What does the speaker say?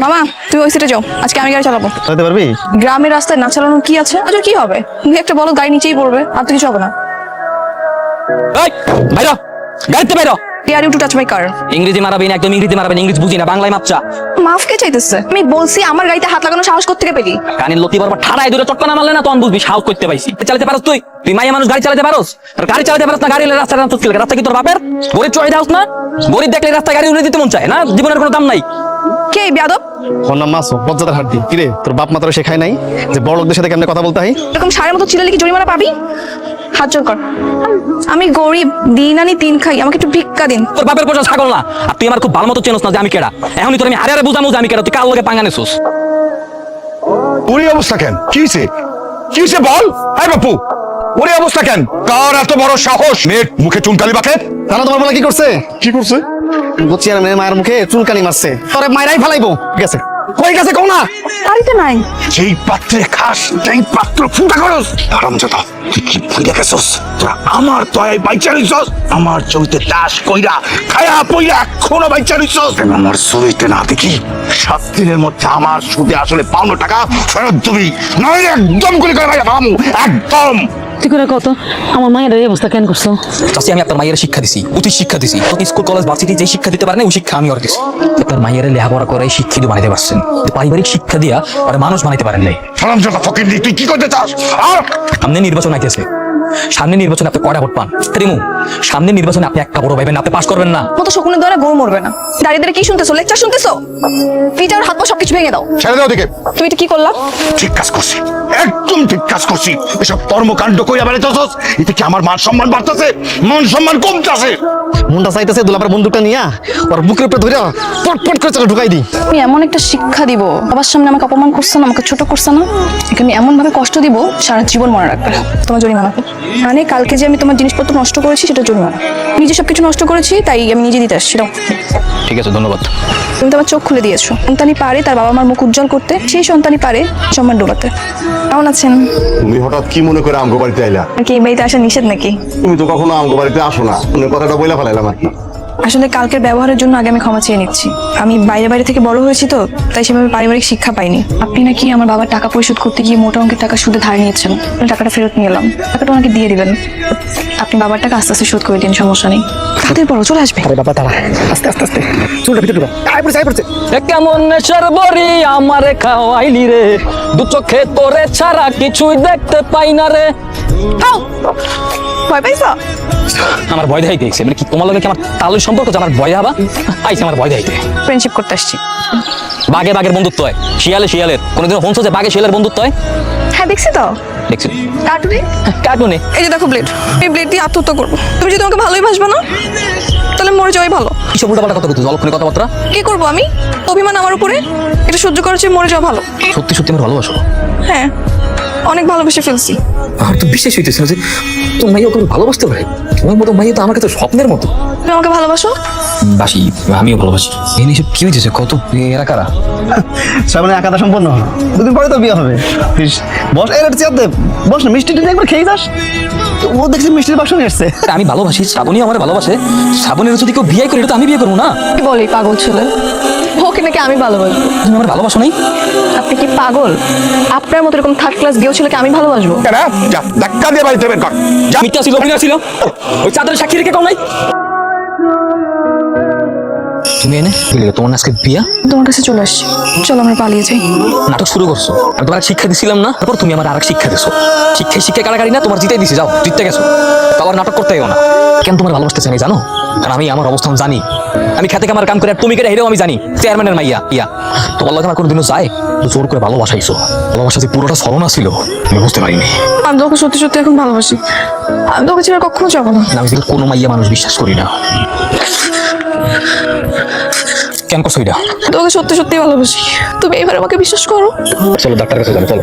মামা তুমি ওই সিটে যাও, আজকে আমি গাড়ি চালাবো। চালাতে পারবি? গ্রামের রাস্তায় না চালানোর কি আছে? আচ্ছা কি হবে, তুমি একটা বলো গাড়ি নিচেই পড়বে, আর তো কিছু হবে না। এই বাইরো, গাড়িতে বাইরো। Are you to touch my car. ইংরেজি মারাবেন, একদম ইংরেজি মারাবেন, ইংরেজি বুঝি না, বাংলায় মাপচা। মাফ কে চাইতেছে? আমি বলছি আমার গাড়িতে হাত লাগানোর সাহস কোত্থেকে পেলি? কানের লতি বরাবর ঠাড়ায় দূরে চটকা না মারলে না তখন বুঝবি সাহস করতে পাইছি। চালাতে পারস তুই? তুই মাইয়া মানুষ গাড়ি চালাতে পারস? আর গাড়ি চালাতে পারস না, গাড়ি রাস্তা রাস্তা কি তোর বাপের? গরিব চড়াই দাওস না? গরিব দেখলে রাস্তায় গাড়ি উড়ে দিতে মন চায় না? জীবনের কোনো দাম নাই। কে বেয়াদব? ওর নাম মাসু, বজ্জাতের হাড্ডি। কিরে তোর বাপ মা তোর শেখায় নাই যে বড় লোকদের সাথে কেমনে কথা বলতে হয়? এরকম সারের মতো চিল্লালে কি জরিমানা পাবি? হাত জোর কর। আমি গরিব, দিন আনি দিন খাই, আমাকে একটু ভিক্ষা দিন। তোর বাপের পোষা ছাগল না, আর তুই আমার খুব ভালো মতো চেনস না যে আমি কেডা। এখনই তোর আমি হারে হারে বুঝামু যে আমি কেডা, তুই কার লগে পাঙ্গা নেছস। ওরে অবস্থা কেন? কি হয়েছে? কি হয়েছে বল? হ্যাঁ বাপু, ওরে অবস্থা কেন? কার এত বড় সাহস মেয়ের মুখে চুনকালি বাকে? জানো তোমার বলা কি করছে? কি করছে? বুঝছি আর মেয়ে মায়ের মুখে চুলকানি মারছে, তোরে মায়েরাই ফেলাইবো। গেছে কই গেছে কও না? বাড়িতে নাই। যেই পাত্রে খাস সেই পাত্র ফুটা করস। হারামজাদা, তুই কি ভুলে গেছস? তোরা আমার দয়ায় বাইচা রইছস, আমার চরিতে দাস কইরা খায়া পইরা এখনো বাইচা রইছস। আমার চরিতে না দেখি 7 দিনের মধ্যে আমার সুদে আসলে পাওনা টাকা ফেরত দিবি, নইলে একদম গুলি করে ভাইয়া মামু, একদম। তুই করে কত আমার মায়ের এই অবস্থা কেন করছো? চাচি আমি আপনার মায়ের শিক্ষা দিছি, উচিত শিক্ষা দিছি। তোকে স্কুল কলেজ ভার্সিটি যে শিক্ষা দিতে পারে না ওই শিক্ষা আমি ওর দিছি। আপনার মায়ের লেখাপড়া করে শিক্ষিত বানাইতে পারছেন, পারিবারিক শিক্ষা দিয়া আর মানুষ বানাইতে পারেন নাই। হারামজাদা ফকিন্নি, তুই কি করতে চাস? আর সামনে নির্বাচন আইতেছে, সামনে নির্বাচনে আপনি কয়টা ভোট পান? রিমু, সামনে নির্বাচনে আপনি একটা বড় ভাইবেন, আপনি পাস করবেন না। মতো শকুনের দ্বারা গরু মরবে না। দাঁড়িয়ে দাঁড়িয়ে কি শুনতেছো? লেকচার শুনতেছো? পিটার হাত পা সবকিছু ভেঙে দাও। ছেড়ে দাও দিকে। তুমি এটা কি করলা? ঠিক কাজ করছি, একদম ঠিক কাজ করছি। এসব কর্মকাণ্ড কইরা বেড়াইতেছস, এতে কি আমার মান সম্মান বাড়তেছে? মান সম্মান কমতেছে। মুন্ডা চাইতেছে দুলাপের বন্দুকটা নিয়া ওর বুকের উপরে ধরে পট করে চলে ঢুকাই দিই। আমি এমন একটা শিক্ষা দিব, বাবার সামনে আমাকে অপমান করছে না, আমাকে ছোট করছে না, একে আমি এমন ভাবে কষ্ট দিব সারা জীবন মনে রাখবে। তোমার জরিমানা মানে কালকে যে আমি তোমার জিনিসপত্র নষ্ট করেছি সেটা জরিমানা। নিজে সবকিছু নষ্ট করেছি তাই আমি নিজে দিতে আসছি। ঠিক আছে, ধন্যবাদ। তুমি তোমার চোখ খুলে দিয়েছো। সন্তানই পারে তার বাবা মার মুখ উজ্জ্বল করতে, সেই সন্তানই পারে সম্মান ডোবাতে। কেমন আছেন? তুমি হঠাৎ কি মনে করে আমগো বাড়িতে আইলা? আর কি এই বাড়িতে আসা নিষেধ নাকি? তুমি তো কখনো আমগো বাড়িতে আসো না, তুমি কথাটা বইলা ফেলাইলাম আর কি। আসলে কালকের ব্যবহারের জন্য আগে আমি ক্ষমা চেয়ে নিচ্ছি। আমি বাইরে বাইরে থেকে বড় হয়েছি তো, তাই সেভাবে পারিবারিক শিক্ষা পাইনি। আপনি নাকি আমার বাবার টাকা পরিশোধ করতে গিয়ে মোটা অঙ্কের টাকা সুদে ধার নিয়েছেন, টাকাটা ফেরত নিয়ে এলাম। টাকাটা ওনাকে দিয়ে দিবেন। আপনি বাবার টাকা আস্তে আস্তে শোধ করে দিন, সমস্যা নেই। তাদের বড় চলে আসবে। আরে বাবা তারা আস্তে আস্তে আস্তে চুলটা ভিতরে ঢুকা। আয় পড়ছে। কেমন নেশার বড়ি আমারে খাওয়াইলি রে, দু চোখে তোরে ছাড়া কিছুই দেখতে পাই না রে। আও! ভয় পাইছো? আমার ভয় দেখাইতে এসে মানে কি তোমার লগে কি আমার তালুর সম্পর্ক যে আমার ভয় হবা? আইছে আমার ভয় দেখাইতে। ফ্রেন্ডশিপ করতে আসছি। বাঘে বাঘের বন্ধুত্ব হয়, শিয়ালে শিয়ালের। কোনোদিন শুনছো যে বাঘে শিয়ালের বন্ধুত্ব হয়? হ্যাঁ দেখছি তো দেখছি কার্টুনে। কার্টুনে। এই যে দেখো ব্লেড, এই ব্লেড দিয়ে আত্মহত্যা করবো। তুমি যদি তোমাকে ভালোই বাসবে না তাহলে মরে যাওয়াই ভালো। কিসব উল্টাপাল্টা কথা বলছো, অলক্ষণে কথাবার্তা। কি করবো আমি? অভিমান আমার উপরে, এটা সহ্য করার চেয়ে মরে যাওয়া ভালো। সত্যি সত্যি আমার ভালোবাসো? হ্যাঁ, অনেক ভালোবেসে ফেলছি। আর তো বিশেষ হইতেছে না যে তোর মাইয়া ওকে ভালোবাসতে পারে। তোমার মতো মাইয়া তো আমার কাছে স্বপ্নের মতো। তুমি আমাকে ভালোবাসো? বাসি, আমিও ভালোবাসি। এই নিয়ে সব কি হয়েছে? কত এরা কারা? সামনে একাদা সম্পন্ন হলো, 2 দিন পরে তো বিয়ে হবে। বস এর চেয়ার দে, বস না, মিষ্টি টিটি একবার খেয়ে যাস। ও দেখছি মিষ্টির বাসন এসছে। আমি ভালোবাসি, শ্রাবণী আমার ভালোবাসে। শ্রাবণীর যদি কেউ বিয়ে করে এটা তো আমি বিয়ে করবো না। কি বলি পাগল ছেলে, ওকে নাকি আমি ভালোবাসবো? তুমি আমার ভালোবাসো নাই? আপনি কি পাগল? আপনার মতো এরকম থার্ড ক্লাস গেও ছেলেকে আমি ভালোবাসবো? কেন? যা ধাক্কা দিয়ে বাড়িতে বের কর। যা। মিথ্যা ছিল, অভিনয় ছিল। ওই চাঁদের সাক্ষী রেখে কম নাই। তুমি এনে তোমার আজকে বিয়া? তোমার কাছে চলে আসছি, চলো আমরা পালিয়ে যাই। নাটক শুরু করছো। আমি তোমার শিক্ষা দিছিলাম না, তারপর তুমি আমার আরেক শিক্ষা দিছো। শিক্ষায় কারাগারি না, তোমার জিতে দিছি। যাও, জিততে গেছো, আবার নাটক করতে গেও না। কেন তোমার ভালোবাসতে চাই জানো? কারণ আমি আমার অবস্থান জানি। আমি খেতে আমার কাম করে আর তুমি কেটে হেরেও আমি জানি। চেয়ারম্যানের মাইয়া ইয়া তোমার লাগে আমার কোনোদিনও যায় তো জোর করে ভালোবাসাইছো। ভালোবাসা যে পুরোটা ছলনা ছিল আমি বুঝতে পারিনি। আমি তোকে সত্যি সত্যি এখন ভালোবাসি। আমি তোকে ছেড়ে কখনো যাবো না। আমি কোনো মাইয়া মানুষ বিশ্বাস করি না। কেন করছো এটা? তোকে সত্যি সত্যি ভালোবাসি, তুমি এবার আমাকে বিশ্বাস করো। চলো ডাক্তার কাছে যাবো, চলো।